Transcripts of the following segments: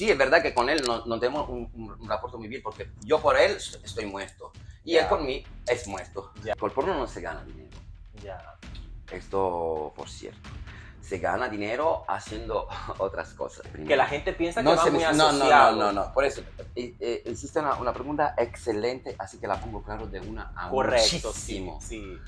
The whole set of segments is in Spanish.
sí, es verdad que con él no tenemos un rapporto muy bien, porque yo por él estoy muerto. Y él por mí es muerto. Con el porno no se gana dinero. Esto, por cierto. Se gana dinero haciendo otras cosas. Primero. Que la gente piensa que va muy asociado. No. Por eso, existe una pregunta excelente, así que la pongo claro de una a Correcto, muchísimo. sí.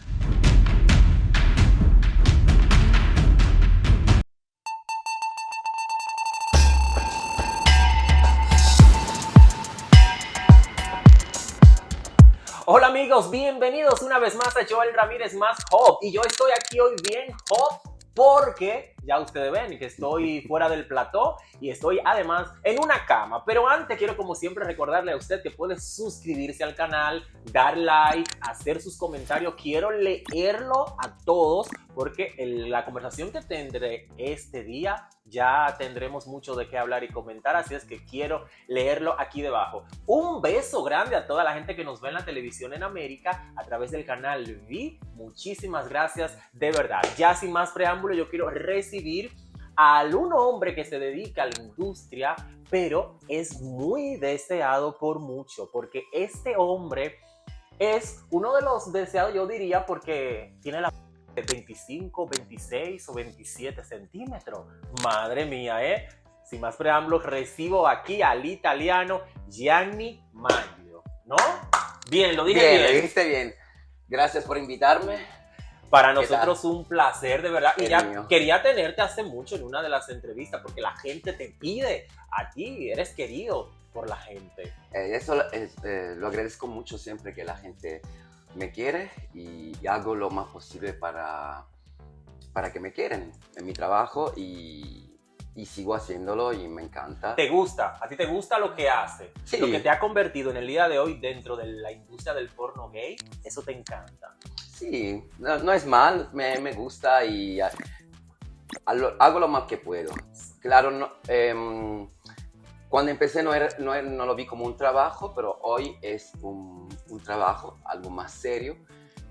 Hola amigos, bienvenidos una vez más a Joel Ramírez más Hop. Y yo estoy aquí hoy bien Hop porque ya ustedes ven que estoy fuera del plató y estoy además en una cama. Pero antes quiero como siempre recordarle a usted que puede suscribirse al canal, dar like, hacer sus comentarios. Quiero leerlo a todos porque la conversación que tendré este día ya tendremos mucho de qué hablar y comentar, así es que quiero leerlo aquí debajo. Un beso grande a toda la gente que nos ve en la televisión en América a través del canal V. Muchísimas gracias, de verdad. Ya sin más preámbulo, yo quiero recibir al un hombre que se dedica a la industria, pero es muy deseado por mucho, porque este hombre es uno de los deseados, yo diría, porque tiene la 25, 26 o 27 centímetros. Madre mía, ¿eh? Sin más preámbulos, recibo aquí al italiano Gianni Maglio, ¿no? Bien, lo dije bien. Lo dijiste bien. Gracias por invitarme. Para nosotros un placer, de verdad. Y ya mío. Quería tenerte hace mucho en una de las entrevistas, porque la gente te pide a ti, eres querido por la gente. Eso lo agradezco mucho siempre que la gente me quiere y hago lo más posible para que me quieran en mi trabajo y sigo haciéndolo y me encanta. ¿Te gusta? ¿A ti te gusta lo que hace? Sí. Lo que te ha convertido en el día de hoy dentro de la industria del porno gay, eso te encanta. Sí, no es mal, me gusta y hago lo más que puedo. Claro, cuando empecé no lo vi como un trabajo, pero hoy es un trabajo, algo más serio.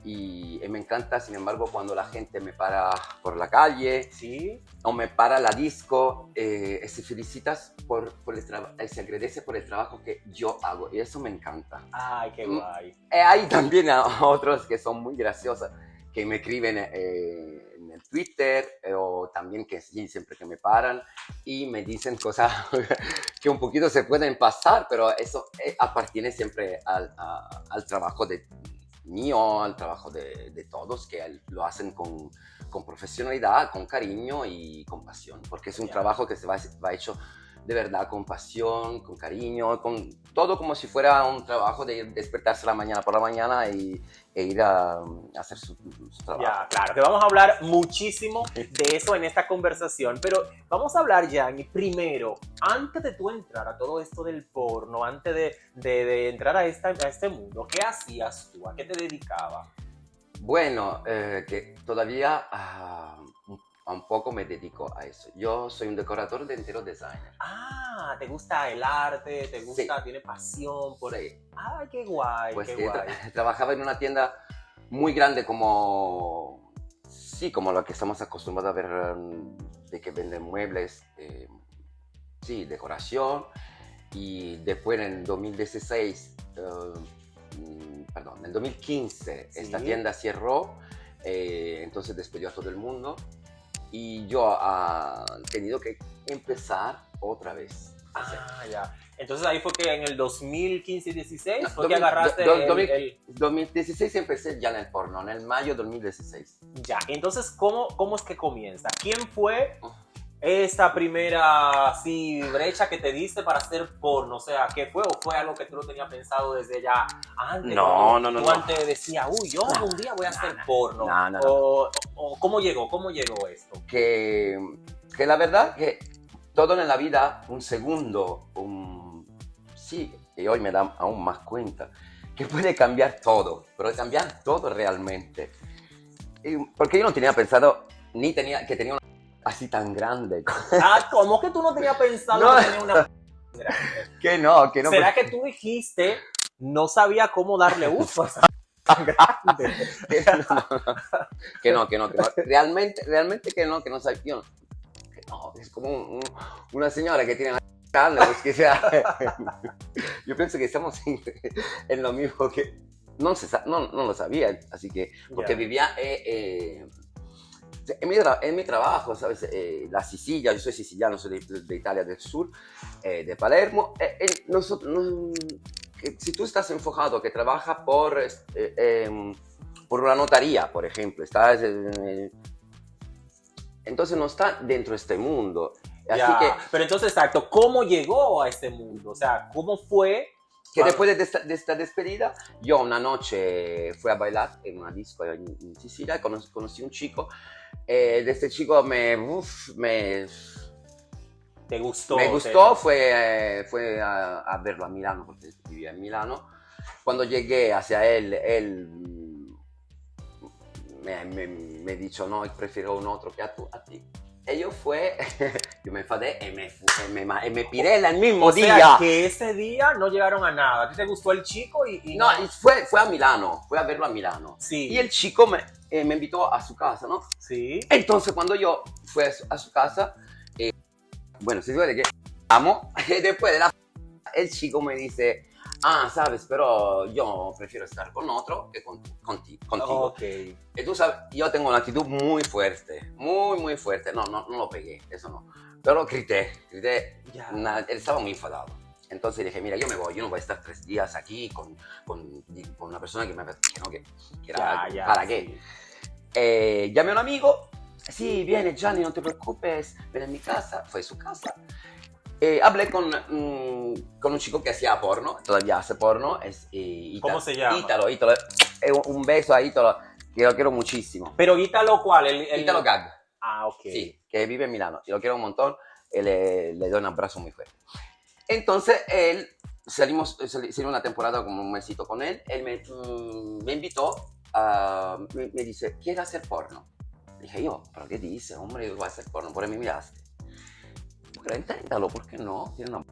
Y me encanta, sin embargo, cuando la gente me para por la calle, ¿sí? O me para la disco, se felicitas se agradece por el trabajo que yo hago. Y eso me encanta. Ay, qué guay. Hay también otros que son muy graciosos, que me escriben en el Twitter o también que sí, siempre que me paran y me dicen cosas que un poquito se pueden pasar, pero eso appartiene siempre al trabajo mío, al trabajo de todos, que lo hacen con profesionalidad, con cariño y con pasión, porque es un trabajo que se va hecho de verdad con pasión, con cariño, con todo como si fuera un trabajo de despertarse por la mañana e ir a hacer su trabajo. Ya, claro, que vamos a hablar muchísimo de eso en esta conversación, pero vamos a hablar, Gianni, primero, antes de tú entrar a todo esto del porno, antes de entrar a este mundo, ¿qué hacías tú? ¿A qué te dedicabas? Bueno, que todavía un poco me dedico a eso. Yo soy un decorador de interior designer. Ah, ¿te gusta el arte? ¿Te gusta? Sí. ¿Tienes pasión por Sí. Ay, qué guay, Pues qué guay. trabajaba en una tienda muy grande como la que estamos acostumbrados a ver, de que venden muebles, decoración. Y después en 2016, en 2015, ¿sí? Esta tienda cerró, entonces despidió a todo el mundo. Y yo he tenido que empezar otra vez. Ya. Entonces ahí fue que en el 2015 y 16 No, fue que agarraste 2016 empecé ya en el porno, en el mayo de 2016. Ya, entonces, ¿cómo es que comienza? ¿Quién fue esta primera brecha que te diste para hacer porno? O sea, ¿qué fue? ¿O fue algo que tú lo tenías pensado desde ya antes? No. Tú antes decías, yo un día voy a hacer porno. No. O ¿cómo llegó esto? Que la verdad que todo en la vida, un segundo, y hoy me da aún más cuenta, que puede cambiar todo, pero cambiar todo realmente. Porque yo no tenía pensado, que tenía una así tan grande. ¿Cómo que tú no tenías pensado que tenía una grande? Que no. ¿Será que tú dijiste, no sabía cómo darle uso a esa tan grande? Que no. Realmente que no sabía. Que no, es como una señora que tiene la escándalos que sea. Yo pienso que estamos en lo mismo que no lo sabía, así que porque vivía en mi trabajo, ¿sabes? La Sicilia, yo soy siciliano, soy de Italia del sur, de Palermo. Si tú estás enfocado que trabaja por una notaría, por ejemplo, entonces no está dentro de este mundo. Así que, pero entonces, exacto, ¿cómo llegó a este mundo? O sea, ¿cómo fue? Que después de esta despedida, yo una noche fui a bailar en una disco en Sicilia, conocí un chico, de este chico ¿Te gustó? Me gustó, fue a verlo a Milano, porque vivía en Milano. Cuando llegué hacia él me dijo, no, prefiero un otro que a ti. Y yo yo me enfadé y me piré el mismo día. O sea, que ese día no llegaron a nada. ¿A ti te gustó el chico? No, fue a Milano, fue a verlo a Milano. Sí. Y el chico me invitó a su casa, ¿no? Sí. Entonces cuando yo fui a su casa, bueno, se duele que amo, y después el chico me dice, sabes, pero yo prefiero estar con otro que contigo. Okay. Y tú sabes, yo tengo una actitud muy fuerte, muy fuerte. No lo pegué, eso no. Pero grité. Él estaba muy enfadado. Entonces dije, mira, yo me voy, yo no voy a estar 3 días aquí con una persona que era, ¿para qué? Llamé a un amigo, sí, viene Gianni, no te preocupes, ven a mi casa, fue a su casa. Hablé con un chico que hacía porno, todavía hace porno. ¿Cómo se llama? Ítalo. Un beso a Ítalo, que lo quiero muchísimo. ¿Pero Ítalo cuál? Ítalo Gag. Ok. Sí, que vive en Milano. Y lo quiero un montón, y le doy un abrazo muy fuerte. Entonces, salimos una temporada como un mesito con él. Él me invitó, me dice, ¿quieres hacer porno? Dije yo, ¿pero qué dices? Hombre, yo voy a hacer porno, por mí miraste. Pero inténtalo, ¿por qué no? Tiene una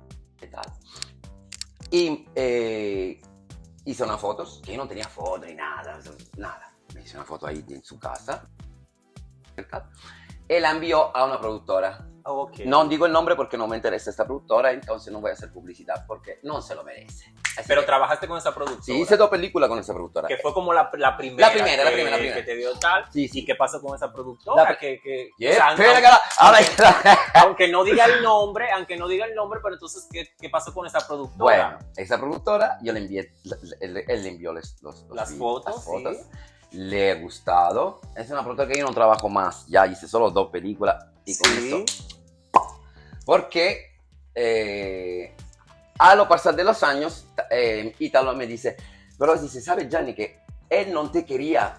tal. Y hice unas fotos, que yo no tenía foto ni nada. Me hice una foto ahí en su casa. Y la envió a una productora. Okay. No digo el nombre porque no me interesa esta productora, entonces no voy a hacer publicidad porque no se lo merece. Pero trabajaste con esa productora. Sí, hice 2 películas con esa productora. Que fue como la primera. La primera. Que te dio tal. Sí. ¿Y qué pasó con esa productora? Aunque no diga el nombre, pero entonces, ¿qué pasó con esa productora? Bueno, esa productora, yo le envié, él le envió las fotos. Sí. Le ha gustado. Es una productora que yo no trabajo más, ya hice solo 2 películas y con eso. Porque a lo pasar de los años, Ítalo me dice, pero dice, ¿sabes, Gianni, que él no te quería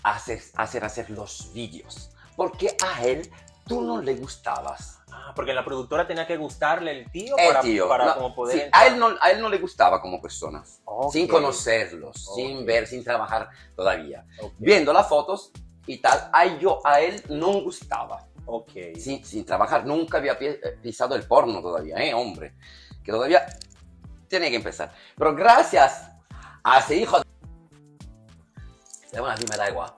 hacer los vídeos? Porque a él tú no le gustabas. Porque la productora tenía que gustarle el tío para como poder... Sí, a él no le gustaba como persona, sin conocerlos, Okay. sin ver, sin trabajar todavía. Okay. Viendo las fotos y tal, a él no gustaba. Okay. Sin trabajar, nunca había pisado el porno todavía, hombre, que todavía tiene que empezar. Pero gracias a ese hijo de una me da igual.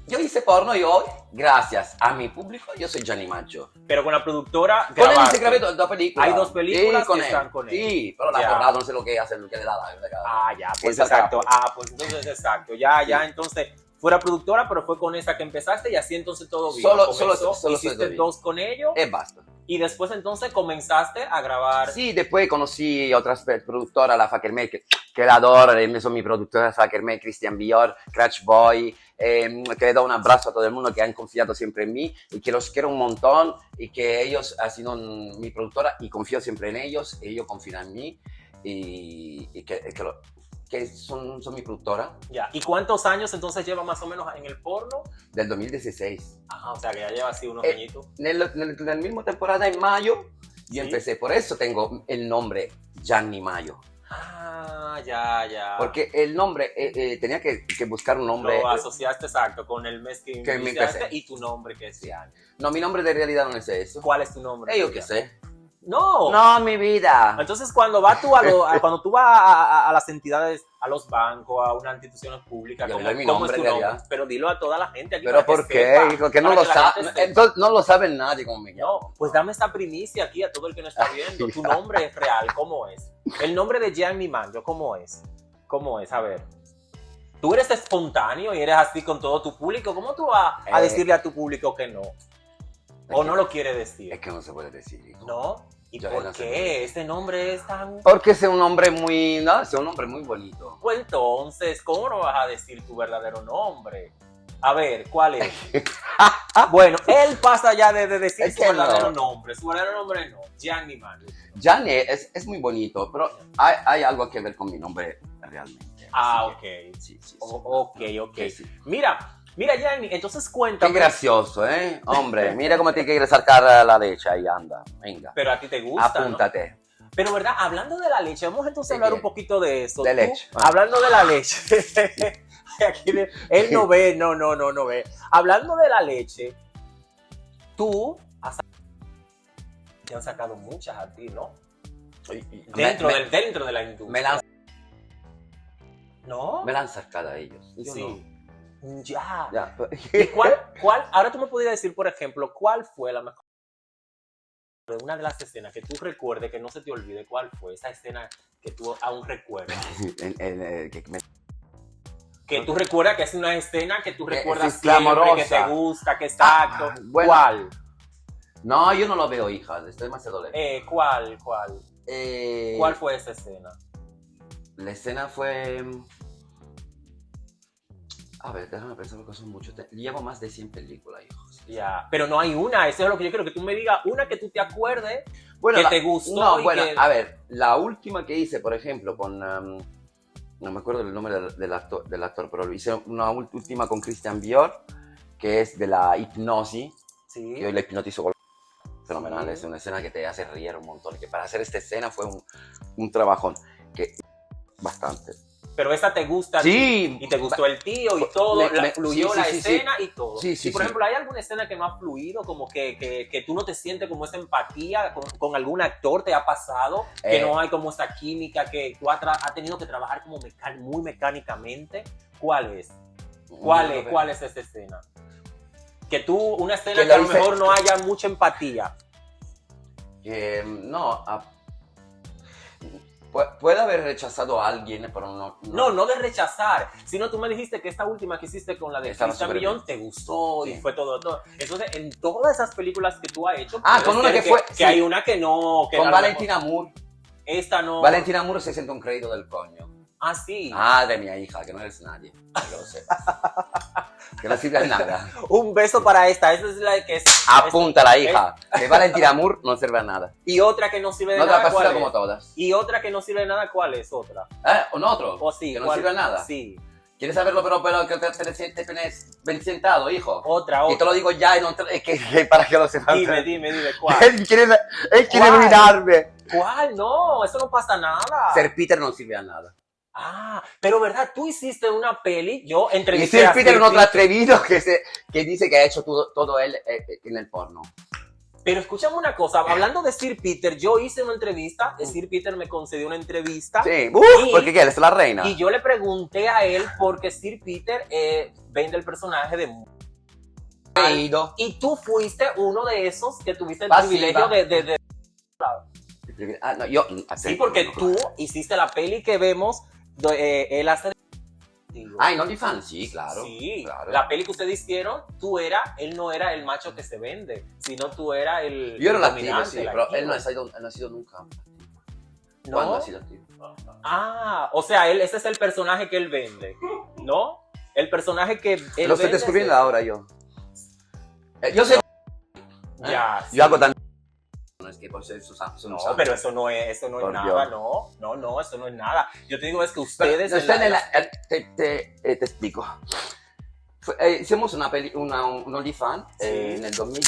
Yo hice porno y hoy, gracias a mi público, yo soy Gianni Maggio. Pero con la productora Con él se grabé 2 películas. Hay 2 películas sí, que están con él. Sí, pero la verdad no sé lo que hace, lo que le da la... Ya, pues exacto. Pues entonces exacto. Ya, entonces fuera productora, pero fue con esa que empezaste y así entonces todo bien. Solo hiciste 2 con ellos. Basta. Y después entonces comenzaste a grabar. Sí, después conocí otras productoras, la Faker Maker, que la adoro, son mi productora Faker Maker, Christian Bior, Crash Boy, que le doy un abrazo a todo el mundo que han confiado siempre en mí y que los quiero un montón y que ellos han sido mi productora y confío siempre en ellos y ellos confían en mí y que son mi productora. Ya. ¿Y cuántos años entonces lleva más o menos en el porno? Del 2016. O sea que ya lleva así unos añitos. En la misma temporada, en mayo, yo empecé, por eso tengo el nombre Gianni Maggio. Ya. Porque el nombre, tenía que buscar un nombre. Lo asociaste exacto con el mes que iniciaste y tu nombre que es Gianni. No, mi nombre de realidad no es eso. ¿Cuál es tu nombre? Yo qué sé. No. No, mi vida. Entonces, cuando vas tú cuando tú vas a las entidades, a los bancos, a unas instituciones públicas, Yo ¿cómo, le doy mi cómo nombre es tu de nombre? allá. Pero dilo a toda la gente aquí. ¿Pero para por que qué, sepa, hijo? Que no para lo que la sabe. gente sepa. Entonces, no lo sabe nadie cómo me llamo. No, pues dame esta primicia aquí a todo el que no está viendo. Tu nombre es real, ¿cómo es? El nombre de Gianni Manjo, ¿cómo es? ¿Cómo es? A ver. Tú eres espontáneo y eres así con todo tu público. ¿Cómo tú vas a decirle a tu público que no? ¿O no lo quiere decir? Es que no se puede decir, hijo. ¿No? ¿Y Yo por no sé qué? por qué. Ese nombre es tan... Porque es un nombre muy, no, es un nombre muy bonito. Pues entonces, ¿cómo no vas a decir tu verdadero nombre? A ver, ¿cuál es? Bueno, él pasa ya de decir Es su que verdadero no. nombre. Su verdadero nombre no, Gianni Manjo. Gianni es muy bonito, pero hay algo que ver con mi nombre realmente. Ah, Así que, ok. sí. Ok. Que sí. Mira, Gianni, entonces Qué cuéntame. gracioso, ¿eh? Hombre, mira cómo tiene que sacar la leche ahí, anda. Venga, Pero a ti te gusta, ¿no? apúntate. Pero, ¿verdad? Hablando de la leche, vamos entonces a ¿De hablar qué? un poquito de eso. De Tú, leche. Hablando de la leche. Aquí él no ve, no ve. Hablando de la leche, tú te han sacado muchas a ti, ¿no? Dentro de la industria. ¿No? Me la han sacado a ellos. Yo Sí. no. Ya. Ya. ¿Y cuál? Ahora tú me podrías decir, por ejemplo, ¿cuál fue la mejor? Una de las escenas que tú recuerdes, que no se te olvide, ¿cuál fue esa escena que tú aún recuerdas? Que tú recuerdas que es una escena que tú recuerdas es siempre, clamorosa. que te gusta, que exacto. Bueno. ¿Cuál? No, yo no lo veo, hija. Estoy demasiado lejos. ¿Cuál? ¿Cuál fue esa escena? La escena fue... A ver, déjame pensar porque son muchos. Llevo más de 100 películas, hijos. Ya, pero no hay una, eso es lo que yo quiero que tú me digas, una que tú te acuerdes, Bueno, que te gustó. No, y bueno, que... a ver, la última que hice, por ejemplo, con... no me acuerdo el nombre del actor, pero hice una última con Christian Dior, que es de la hipnosis. Sí. Que hoy la hipnotizo con... Fenomenal, Sí. es una escena que te hace reír un montón. Que para hacer esta escena fue un trabajón. Que bastante. Pero esa te gusta. Sí. Y te gustó el tío y todo, fluyó sí, la sí, escena y todo. Sí, sí, y por sí. ejemplo, ¿hay alguna escena que no ha fluido? Como que tú no te sientes como esa empatía con algún actor, ¿te ha pasado? Que no hay como esa química, que tú has tenido que trabajar como muy mecánicamente. ¿Cuál es? ¿Cuál es esa escena? Que tú, una escena que a lo mejor no haya mucha empatía. No, puede haber rechazado a alguien, pero no. No de rechazar, sino tú me dijiste que esta última que hiciste con la de Estaba Christian súper Billon bien. te gustó Sí. y fue todo. Entonces, en todas esas películas que tú has hecho, con una que que fue... que sí, hay una que no... Que con a lo Valentina Moore. mejor esta no... Valentina Moore se siente un crédito del coño. Ah, sí. Madre mía, hija, que no eres nadie. Que lo sepas. Que no sirve de nada. Un beso para esta es la que es... Apúntala, hija. Que Valentina Moore no sirve a nada. Y otra que no sirve de No te nada, apasiona ¿cuál como es? todas. Y otra que no sirve de nada, ¿cuál es otra? ¿Un otro? O sí, Que no ¿cuál? sirve a nada. Sí. ¿Quieres saberlo, pero que te pones bien sentado, hijo? Otra. Y te lo digo ya, y no es que para que lo sepas. Dime, ¿cuál? Él quiere ¿Cuál? mirarme. ¿Cuál? No, eso no pasa nada. Ser Peter no sirve a nada. Ah, pero verdad, tú hiciste una peli, yo Y entrevisté Sir a Peter Sir es otro atrevido que dice que ha hecho todo él en el porno. Pero escúchame una cosa, hablando de Sir Peter, yo hice una entrevista, Sir Peter me concedió una entrevista. Sí, y, porque ¿qué? Él es la reina. Y yo le pregunté a él porque Sir Peter vende el personaje de... Leído. Y tú fuiste uno de esos que tuviste el Pasiva. privilegio de... No, yo... Sí, porque tú hiciste la peli que vemos, él hace... Ay, no fan, sí, claro. Sí, claro. la peli que ustedes hicieron, él no era el macho que se vende, sino tú eras el Yo era la dominante, sí, el pero activo. él no ha sido nunca. ¿No? ¿Cuándo ha sido activo? Ah, o sea, ese es el personaje que él vende, ¿no? El personaje que él Lo vende estoy descubriendo es- ahora yo. Yo sé... Ya, sí. Yo hago también... No es que por ser No, pero eso no es Por nada, Dios. no, eso no es nada. Yo te digo es que Pero, ustedes... no, está en te explico. Hicimos una peli, un OnlyFans Sí. en el 2000.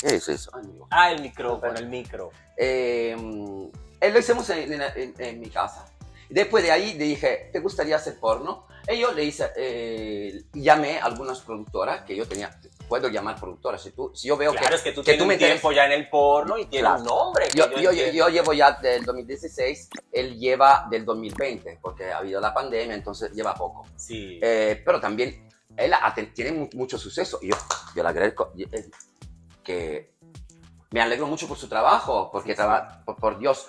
¿Qué es eso, amigo? el micrófono, el micro. Lo hicimos en mi casa. Después de ahí le dije, ¿te gustaría hacer porno? Y yo le hice, llamé a algunas productoras que yo tenía, puedo llamar productoras, si yo veo Claro, que, es que tú que tienes me un tiempo ya en el porno y tienes Claro. un nombre. Yo llevo ya del 2016, él lleva del 2020, porque ha habido la pandemia, entonces lleva poco. Sí. Pero también él tiene mucho suceso. Y yo le agradezco que me alegro mucho por su trabajo, porque por Dios,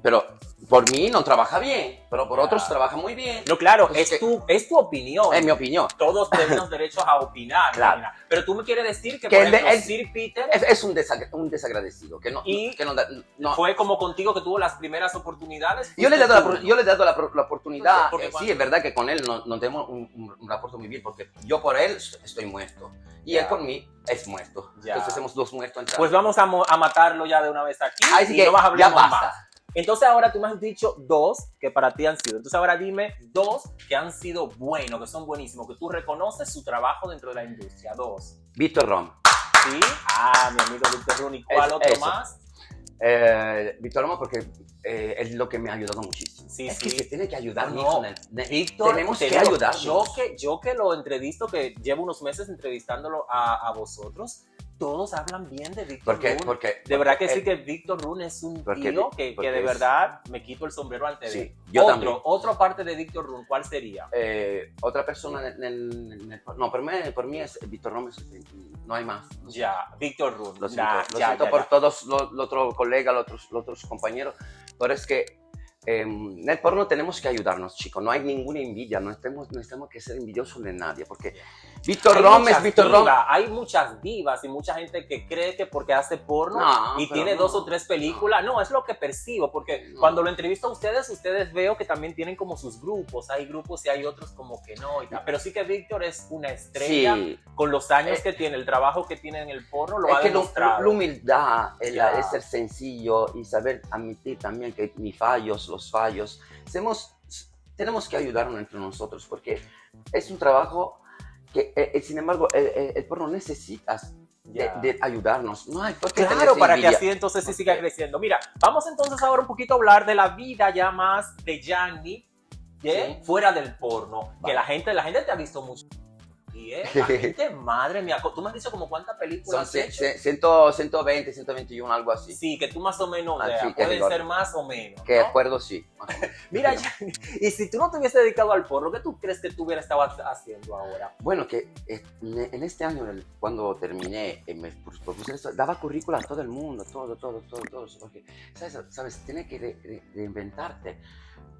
pero por mí no trabaja bien, pero por otros trabaja muy bien. No, claro, Entonces, es tu opinión. es mi opinión. Todos tenemos derechos a opinar. Claro. Marina. Pero tú me quieres decir que, Que por él- ejemplo, él- Sir Peter Es un desagradecido, que no, Y que no. fue como contigo que tuvo las primeras oportunidades. Yo le he Fuiste dado, tú. la oportunidad. Porque Sí, cuando- es verdad que con él no tenemos un rapport muy bien, porque yo por él estoy muerto y Ya. él por mí es muerto. Ya. Entonces hacemos dos muertos en Pues vamos a matarlo ya de una vez aquí. Así y que no vas a ya hablar más. basta. Entonces ahora tú me has dicho dos que para ti han sido. Entonces ahora dime dos que han sido buenos, que son buenísimos, que tú reconoces su trabajo dentro de la industria. Dos. Víctor Rom. ¿Sí? Ah, mi amigo Víctor Ron. ¿Y cuál otro Eso. más? Víctor Rom porque es lo que me ha ayudado muchísimo. Sí, es sí. que se tiene que ayudar No, mucho. Víctor, tenemos te que digo, ayudarnos. Yo que lo entrevisto, que llevo unos meses entrevistándolo a vosotros, todos hablan bien de Víctor Run. De verdad que sí, que Víctor Run es un tío que de verdad me quito el sombrero ante Sí, él. yo también. Otra parte de Víctor Run, ¿cuál sería? Otra persona no, por mí es Víctor Rom, no hay más. Ya, Víctor Run. Lo siento por todos los otros colegas, los otros compañeros, pero es que en el porno tenemos que ayudarnos, chicos. No hay ninguna envidia, no tenemos que ser envidiosos de nadie, porque Víctor Rom es Víctor Rom. Hay muchas divas y mucha gente que cree que porque hace porno y tiene 2 o 3 películas, no, es lo que percibo, porque cuando lo entrevisto a ustedes veo que también tienen como sus grupos, hay grupos y hay otros como que no y tal. Pero sí que Víctor es una estrella, con los años que tiene, el trabajo que tiene en el porno, lo ha demostrado. La humildad, el ser sencillo y saber admitir también que los fallos, tenemos que ayudarnos entre nosotros, porque es un trabajo que, sin embargo, el porno necesita de ayudarnos. No hay por qué Claro, para envidia. que así entonces sí siga creciendo. Mira, vamos entonces ahora un poquito a hablar de la vida ya más de Gianni, fuera del porno. Vale. Que la gente te ha visto mucho. La gente, madre mía, tú me has dicho como cuántas películas Son has hecho. 120, 121, algo así. Sí, que tú más o menos, Sí, pueden ser más o menos. Que ¿no? acuerdo, sí. Mira, Gianni, y si tú no te hubieses dedicado al porno, ¿qué tú crees que tú hubieras estado haciendo ahora? Bueno, que en este año, cuando terminé, me propuse esto, daba currícula a todo el mundo, todo, porque, ¿sabes? Tienes que reinventarte.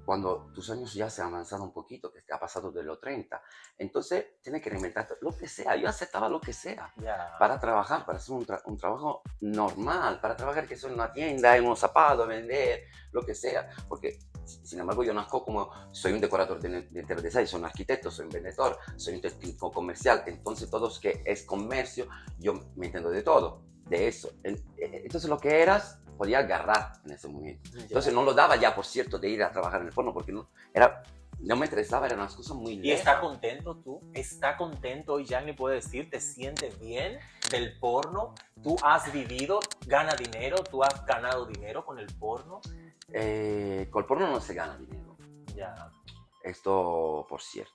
Cuando tus años ya se han avanzado un poquito, que te ha pasado de los 30, entonces tienes que reinventarte, lo que sea. Yo aceptaba lo que sea para trabajar, para hacer un trabajo normal, para trabajar que sea en una tienda, en unos zapatos, vender, lo que sea. Porque, sin embargo, yo nazco como, soy un decorador de interior design, soy un arquitecto, soy un vendedor, soy un técnico comercial. Entonces, todo lo que es comercio, yo me entiendo de todo, de eso. Entonces, lo que eras, podía agarrar en ese momento. Entonces no lo daba ya, por cierto, de ir a trabajar en el porno, porque no me interesaba, eran unas cosas muy ¿Y lejas. está contento tú? ¿Está contento? Y Gianni puede decir, ¿te sientes bien del porno? ¿Tú has vivido, gana dinero? ¿Tú has ganado dinero con el porno? Con el porno no se gana dinero. Ya. Esto, por cierto.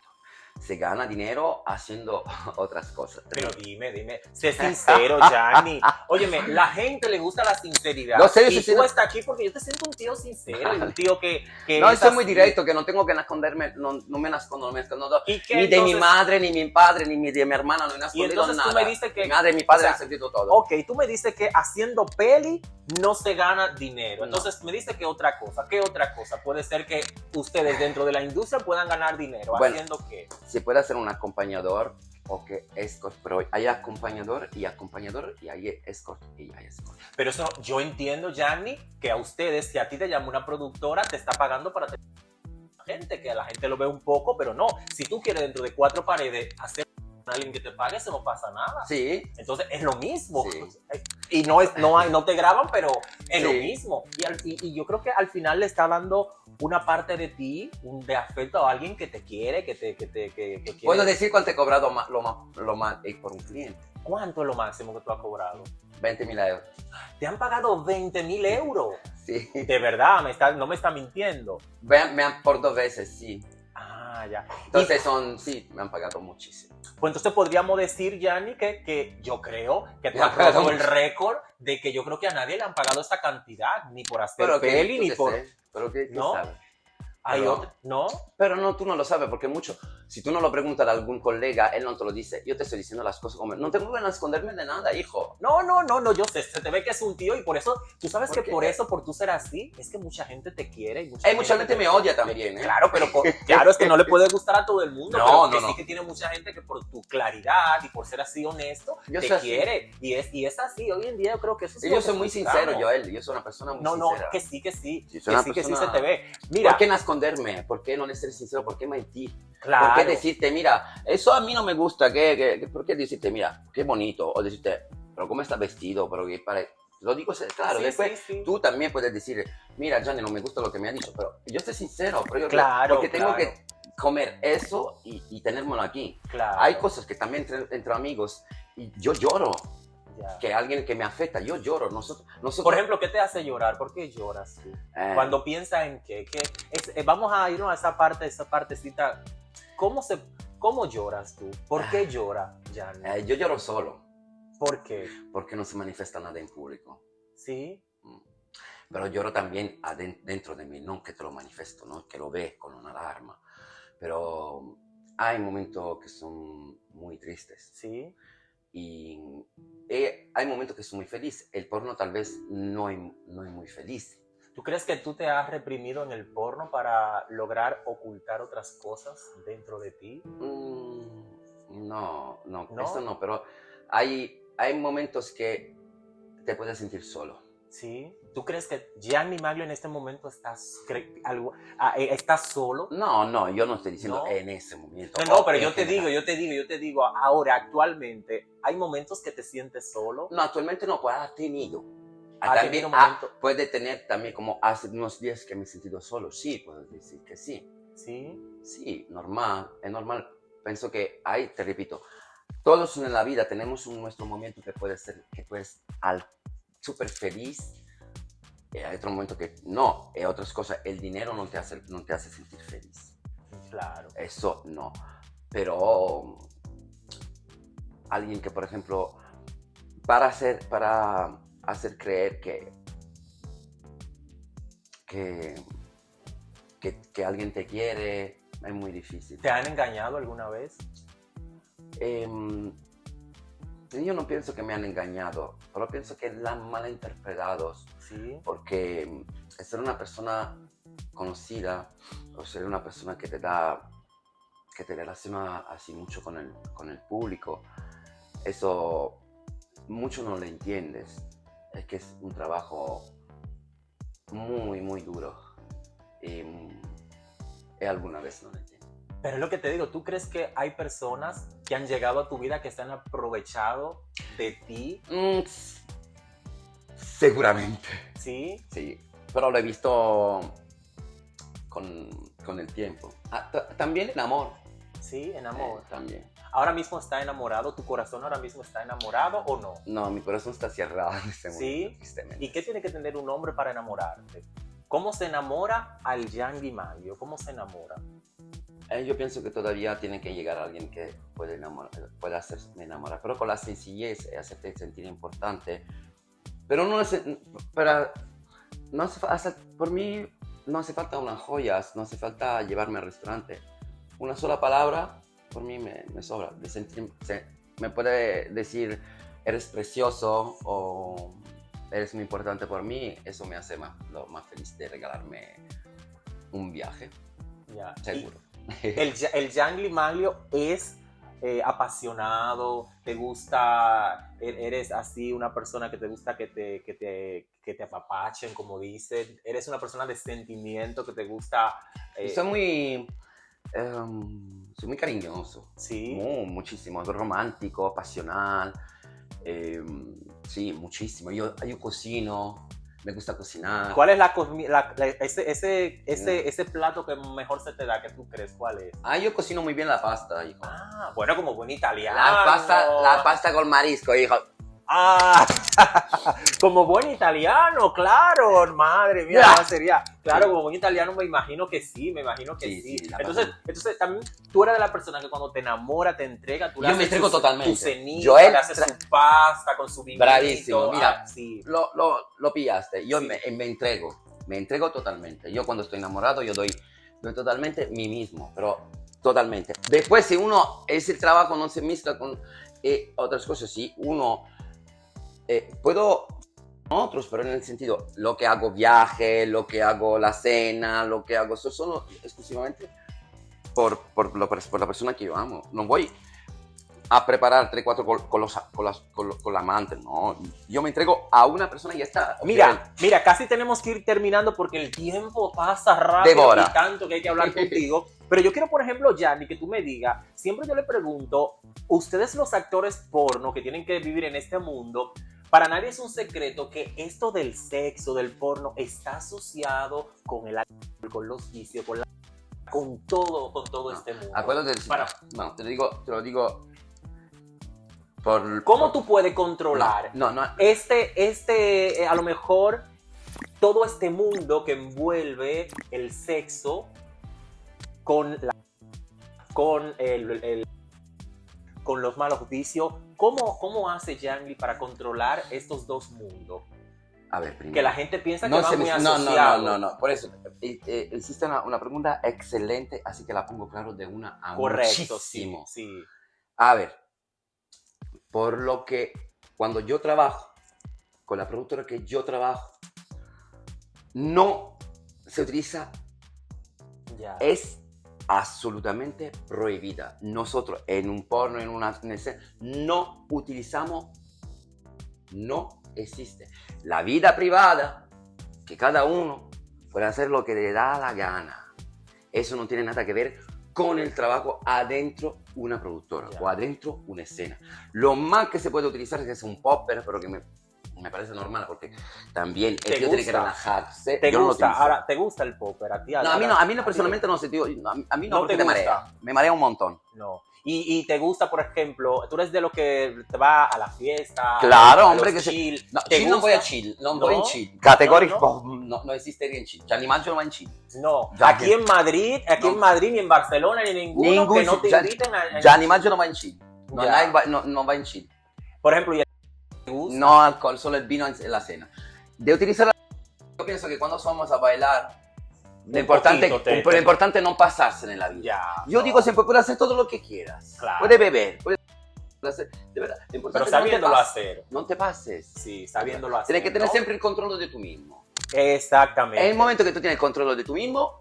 Se gana dinero haciendo otras cosas. Pero dime, sé sincero, Gianni. Óyeme, la gente le gusta la sinceridad. No sé, y tú estás aquí porque yo te siento un tío sincero y un tío que no, es soy muy así. directo, que no tengo que esconderme, no me escondo. ¿Y qué, ni de mi entonces? madre, ni mi padre, ni de mi hermana, no he Y escondido entonces nada. tú me dices que... Mi madre y mi padre o sea, han sentido todo. Ok, tú me dices que haciendo peli no se gana dinero. No. Entonces me dices que otra cosa. ¿Qué otra cosa? Puede ser que ustedes dentro de la industria puedan ganar dinero. Bueno, ¿haciendo qué? Se puede hacer un acompañador o que escort, pero hay acompañador y hay escort y hay escort. Pero eso, yo entiendo, Gianni, que a ustedes, si a ti te llama una productora, te está pagando para tener gente, que a la gente lo ve un poco, pero no. Si tú quieres dentro de 4 paredes hacer a alguien que te pague, eso no pasa nada. Sí. Entonces es lo mismo. Sí. Y no te graban, pero es lo Sí. mismo. Y yo creo que al final le está dando una parte de ti, de afecto a alguien que te quiere, que quiere. Puedo decir cuánto he cobrado lo más por un cliente. ¿Cuánto es lo máximo que tú has cobrado? 20.000 euros. Te han pagado 20.000 euros. Sí. De verdad, no me está mintiendo. Por 2 veces, sí. Ah, ya. Entonces sí, me han pagado muchísimo. Pues entonces podríamos decir, Gianni, que yo creo que tú Me han has pagado roto el mucho. récord de que yo creo que a nadie le han pagado esta cantidad, ni por hacer Pero peli, ¿tú ni qué por... sé? ¿Pero qué ¿No? sabes? Hay Pero- otra, ¿no? Pero no, tú no lo sabes, porque si tú no lo preguntas a algún colega, él no te lo dice. Yo te estoy diciendo las cosas como, no tengo ganas de esconderme de nada, hijo. No, yo sé, se te ve que es un tío y por eso, tú sabes ¿Por que qué? por eso, por tú ser así, es que mucha gente te quiere. Y Hay mucha gente te- me odia también, ¿eh? Claro, pero claro, es que no le puede gustar a todo el mundo, No, pero no, que no. sí que tiene mucha gente que por tu claridad y por ser así honesto, Yo te soy así. quiere. Y es así, hoy en día yo creo que eso es Y lo yo que soy muy buscamos. sincero, Joel. Yo soy una persona muy No, sincera. que sí, que sí. Sí, soy Que una sí, que sí persona- se te ve. Mira, ¿Por qué no esconderme? ¿Por qué no ser sincero? ¿Por qué mentir? claro. ¿Por qué decirte, mira, eso a mí no me gusta? ¿Por qué decirte, mira, qué bonito? O decirte, pero ¿cómo estás vestido? Pero que lo digo claro, Sí, después sí, sí. tú también puedes decir, mira, Johnny, no me gusta lo que me ha dicho, pero yo estoy sincero, pero Claro, porque tengo claro. que comer eso y tenérmelo aquí. Claro. Hay cosas que también entre amigos y yo lloro, Ya. que alguien que me afecta, yo lloro. Nosotros Por ejemplo, ¿qué te hace llorar? ¿Por qué lloras tú? Cuando piensas en vamos a irnos a esa partecita. ¿Cómo lloras tú? ¿Por qué llora, Gianni? yo lloro solo, ¿Por qué? porque no se manifiesta nada en público. ¿Sí? Pero lloro también dentro de mí, no que te lo manifiesto, ¿no? Que lo ves con una alarma. Pero hay momentos que son muy tristes ¿Sí? y hay momentos que son muy felices. El porno tal vez no es muy feliz. ¿Tú crees que tú te has reprimido en el porno para lograr ocultar otras cosas dentro de ti? No, ¿No? eso no, pero hay momentos que te puedes sentir solo. ¿Sí? ¿Tú crees que Gianni Maglio en este momento estás solo? No, yo no estoy diciendo ¿No? en ese momento. No, pero en yo te digo, ahora, actualmente, ¿hay momentos que te sientes solo? No, actualmente no, pues ha tenido. Ha También tenido momentos. puede tener también como hace unos días que me he sentido solo. Sí, puedo decir que sí. ¿Sí? Sí, normal, es normal. Pienso que te repito, todos en la vida tenemos nuestro momento que puede ser, que puedes súper feliz. Hay otro momento que no, hay otras cosas. El dinero no te hace sentir feliz. Claro. Eso no. Pero alguien que, por ejemplo, para hacer creer que alguien te quiere, es muy difícil. ¿Te han engañado alguna vez? Yo no pienso que me han engañado, pero pienso que la han malinterpretado, Sí. porque ser una persona conocida o ser una persona que te relaciona así mucho con el público, eso mucho no lo entiendes. Es que es un trabajo muy, muy duro y alguna vez no lo entiendo. Pero es lo que te digo, ¿tú crees que hay personas que han llegado a tu vida que se han aprovechado de ti? Seguramente. ¿Sí? Sí, pero lo he visto con el tiempo. También en amor. Sí, en amor. También. ¿Ahora mismo está enamorado? ¿Tu corazón ahora mismo está enamorado o no? No, mi corazón está cerrado en este ¿Sí? momento. Tristemente. ¿Y qué tiene que tener un hombre para enamorarte? ¿Cómo se enamora al Gianni Maglio? ¿Cómo se enamora? Yo pienso que todavía tiene que llegar alguien que pueda hacerme enamorar, pero con la sencillez, hacerte sentir importante. Pero por mí no hace falta unas joyas, no hace falta llevarme al restaurante. Una sola palabra, por mí me sobra. Me puede decir, eres precioso o eres muy importante por mí, eso me hace lo más feliz de regalarme un viaje, Ya. seguro. El Gianni Maglio es apasionado, te gusta, eres así una persona que te gusta que te apapachen, como dicen, eres una persona de sentimiento que te gusta... Soy muy cariñoso. Sí. Muchísimo, romántico, pasional. Sí, muchísimo. Yo cocino, me gusta cocinar. ¿Cuál es ese plato que mejor se te da, que tú crees? ¿Cuál es? Yo cocino muy bien la pasta, hijo. Bueno, como buen italiano. La pasta con marisco, hijo. Ah, como buen italiano, claro, madre mía, Ya. ¿cómo sería? Claro, como buen italiano me imagino que sí, Sí, sí, la entonces también tú eres de la persona que cuando te enamora, te entrega, tú le Yo me haces entrego totalmente. tu cenita, Joel, le haces su pasta con su vinito. Bravísimo, mira. Sí. Lo pillaste. Yo Sí. me entrego totalmente. Yo cuando estoy enamorado, yo doy totalmente mí mismo, pero totalmente. Después, si uno, es el trabajo, no se mezcla con otras cosas, sí, uno, puedo otros, pero en el sentido, lo que hago viaje, lo que hago la cena, lo que hago, eso solo exclusivamente por la persona que yo amo. No voy a preparar 3, 4 con la amante, no. Yo me entrego a una persona y ya está. Mira, casi tenemos que ir terminando porque el tiempo pasa rápido Devora. y tanto que hay que hablar contigo. Pero yo quiero, por ejemplo, Yanni, que tú me digas, siempre yo le pregunto, ustedes los actores porno que tienen que vivir en este mundo, para nadie es un secreto que esto del sexo, del porno, está asociado con el alcohol, con los vicios, con todo este mundo. Acuérdate, bueno, te lo digo ¿Cómo tú puedes controlar no. a lo mejor todo este mundo que envuelve el sexo con con los malos vicios? ¿Cómo hace Yang Lee para controlar estos dos mundos? A ver, primero. Que la gente piensa que va muy asociado. No. Por eso, existe una pregunta excelente, así que la pongo claro de una a Correcto, muchísimo. sí. A ver, por lo que cuando yo trabajo con la productora que yo trabajo, no se utiliza, Ya. es absolutamente prohibida. Nosotros en un porno, en una escena, no utilizamos, no existe. La vida privada, que cada uno puede hacer lo que le da la gana. Eso no tiene nada que ver con el trabajo adentro una productora o adentro una escena. Lo más que se puede utilizar es un popper, pero que me parece normal porque también el tío tiene que relajarse. ¿Te Yo gusta? No lo Ahora, ¿te gusta el popper? ¿A ti? no, a mí no personalmente no sé, tío. A mí no, porque te me marea. gusta. Me marea un montón. No. Y te gusta, por ejemplo, tú eres de lo que te va a la fiesta. Claro, a hombre, los que chill. No, ¿Te chill no gusta? voy a chill. No ¿No? voy en chill. Categórico, No, no existe en chill. Gianni Maggio no va en chill. No, Ya aquí que- en Madrid, ni en Barcelona, ni ninguno que no te inviten a Gianni Maggio no va en chill. Ya. No va en chill. Por ejemplo, ¿y te gusta? No alcohol, solo el vino en la cena. De utilizar yo pienso que cuando vamos a bailar, lo importante es no pasarse en la vida. Ya, Yo no. digo siempre, puedes hacer todo lo que quieras. Claro. Puedes beber, puedes hacer, de verdad. Lo importante Pero es que sabiéndolo no te pases. hacer. No te pases. Sí, sabiéndolo hacer. Tienes que tener ¿no? siempre el control de tú mismo. Exactamente. En el momento que tú tienes el control de tú mismo,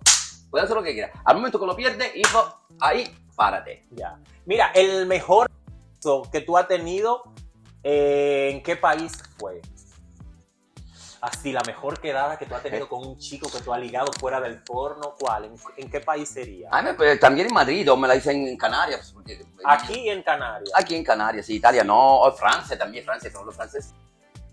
puedes hacer lo que quieras. Al momento que lo pierdes, hijo, ahí, párate. Ya. Mira, el mejor que tú has tenido, ¿en qué país fue? Así, la mejor quedada que tú has tenido con un chico que tú has ligado fuera del porno, ¿cuál? ¿En qué país sería? Pues, también en Madrid, o me la dicen en Canarias. Porque, Aquí en Canarias. Aquí en Canarias, sí, Italia no, o Francia también, Francia, son los franceses.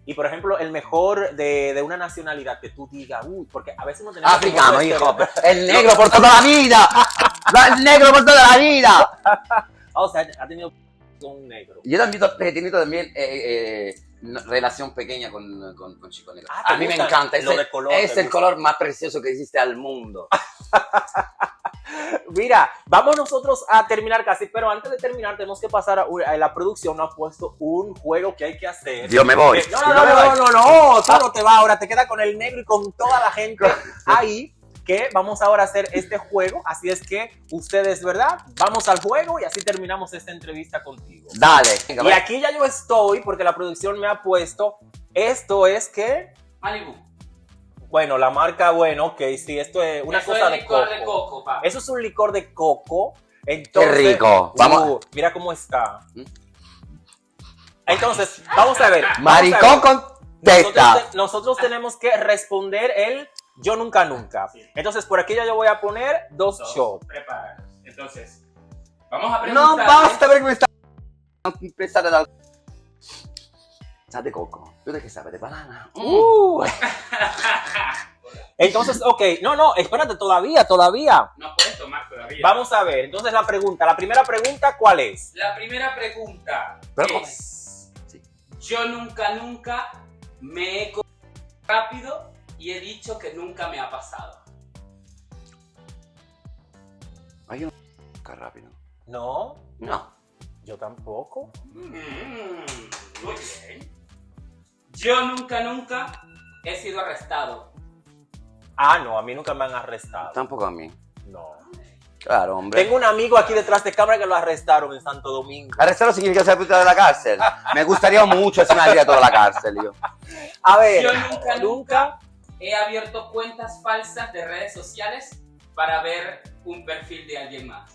Y por ejemplo, el mejor de una nacionalidad que tú digas, uy, porque a veces no tenemos... Africano, como hijo, este- el negro por toda la vida. El negro por toda la vida. O sea, ha tenido con un negro. Yo también he tenido también una relación pequeña con chicos negros. ¿te A mí me gusta encanta, lo de color, es te el gusta? color más precioso que existe al mundo. Mira, vamos nosotros a terminar casi, pero antes de terminar tenemos que pasar a la producción. Nos ha puesto un juego que hay que hacer. Yo me voy. No, Yo me voy. no, tú no te vas ahora, te quedas con el negro y con toda la gente ahí. Que vamos ahora a hacer este juego, así es que ustedes, ¿verdad? Vamos al juego y así terminamos esta entrevista contigo. Dale. Venga, Y ve. aquí ya yo estoy, porque la producción me ha puesto, esto es que, Malibu. bueno, la marca, bueno, ok, sí, esto es una Eso cosa es de licor coco. de coco, papi. Eso es un licor de coco. Entonces, Qué rico. Vamos. Mira cómo está. Entonces, vamos a ver. Maricón con teta. Nosotros tenemos que responder el yo nunca nunca. Sí. Entonces, por aquí ya yo voy a poner dos shots. Prepáranos. Entonces, vamos a No, preguntar. basta ver que me está empezar a dar. ¿Sabes de coco? ¿Tú de qué sabes? De banana. Entonces, ok. No, espérate, todavía. No puedes tomar todavía. Vamos a ver. Entonces, la primera pregunta, ¿cuál es? La primera pregunta Pero es: Sí. Yo nunca me he comido rápido y he dicho que nunca me ha pasado. Ay, yo no rápido. No, No. yo tampoco. Muy bien. Yo nunca he sido arrestado. Ah, no, a mí nunca me han arrestado. Tampoco a mí. No. Claro, hombre. Tengo un amigo aquí detrás de cámara que lo arrestaron en Santo Domingo. Arrestarlo significa ser puta de la cárcel. Me gustaría mucho hacerme ir a toda la cárcel, yo. A ver, Yo nunca he abierto cuentas falsas de redes sociales para ver un perfil de alguien más.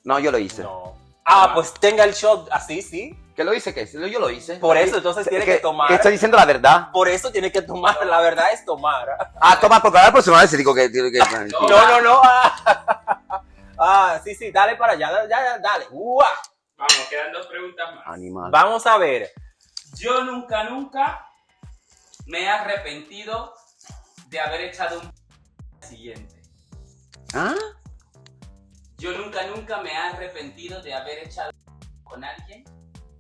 No, yo lo hice. No. Ah, pues tenga el shot así, sí. ¿Qué lo hice? ¿Qué? Yo lo hice. Por eso, entonces tiene que tomar. Que estoy diciendo la verdad. Por eso tiene que tomar. La verdad es tomar. Ah, toma, porque ahora la próxima vez digo que... No. Sí, dale para allá. Dale. ¡Uah! Vamos, quedan 2 preguntas más. Animal. Vamos a ver. Yo nunca me he arrepentido de haber echado un siguiente. ¿Ah? Yo nunca me he arrepentido de haber echado con alguien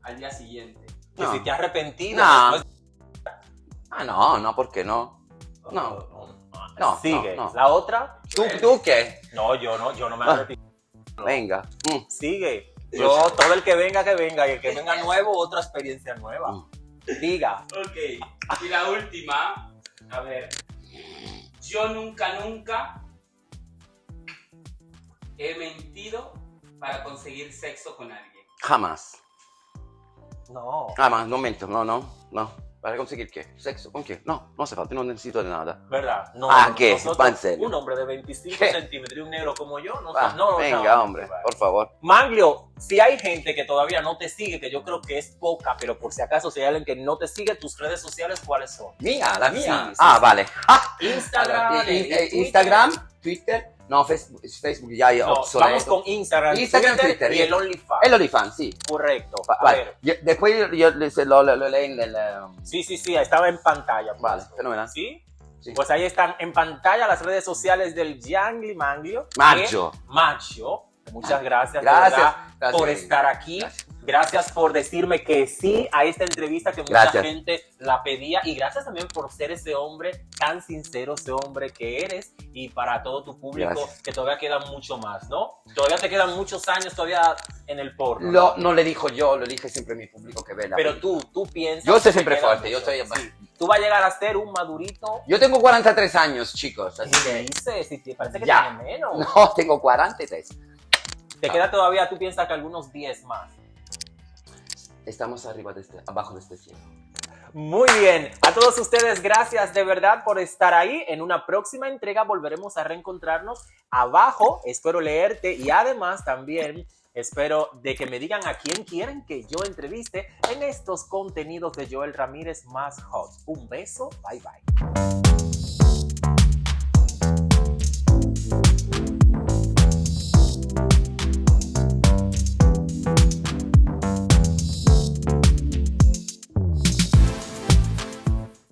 al día siguiente. Que No. si te has arrepentido. No. después- Ah, no, ¿por qué no? No, Sigue. no. La otra. ¿Tú qué? No, yo no me Ah. arrepiento. Venga. Sigue. Yo, todo el que venga, y el que venga nuevo, otra experiencia nueva. Diga. Ok. Y la última, a ver. Yo nunca he mentido para conseguir sexo con alguien. Jamás. No. Jamás, no miento. No. ¿Para conseguir qué? ¿Sexo? ¿Con qué? No hace falta, no necesito de nada. ¿Verdad? No. ¿Qué? nosotros, ¿Va en serio? un hombre de 25 ¿Qué? centímetros y un negro como yo, Venga, hombre, por favor. Manglio, si hay gente que todavía no te sigue, que yo creo que es poca, pero por si acaso si hay alguien que no te sigue, tus redes sociales, ¿cuáles son? Mía, la mía. Sí, sí. Vale. Instagram, Instagram, Twitter. No, Facebook ya hay No, obsoleto. vamos con Instagram, Twitter, y el OnlyFans. El OnlyFans, sí. Correcto. A Vale. ver. Después yo lo leí en el... Sí, estaba en pantalla. Vale, pues. fenomenal. ¿Sí? Sí. Pues ahí están en pantalla las redes sociales del Yangli Manglio. Macho. Macho. Muchas gracias, de Gracias, verdad, gracias. por estar aquí. Gracias. Gracias por decirme que sí a esta entrevista que mucha Gracias. gente la pedía. Y gracias también por ser ese hombre tan sincero, ese hombre que eres. Y para todo tu público, Gracias. que todavía queda mucho más, ¿no? Todavía te quedan muchos años todavía en el porno. No le dijo yo, lo dije siempre mi público que ve la Pero película. tú piensas... Yo soy que siempre queda fuerte, yo mucho. estoy... Sí. Tú vas a llegar a ser un madurito. Yo tengo 43 años, chicos, así ¿Qué que... dices? Si te parece que Ya. tiene menos. No, tengo 43. Te queda todavía, tú piensas que algunos 10 más. Estamos abajo de este cielo. Muy bien, a todos ustedes gracias de verdad por estar ahí. En una próxima entrega volveremos a reencontrarnos abajo. Espero leerte y además también espero de que me digan a quién quieren que yo entreviste en estos contenidos de Joel Ramírez más hot. Un beso, bye bye.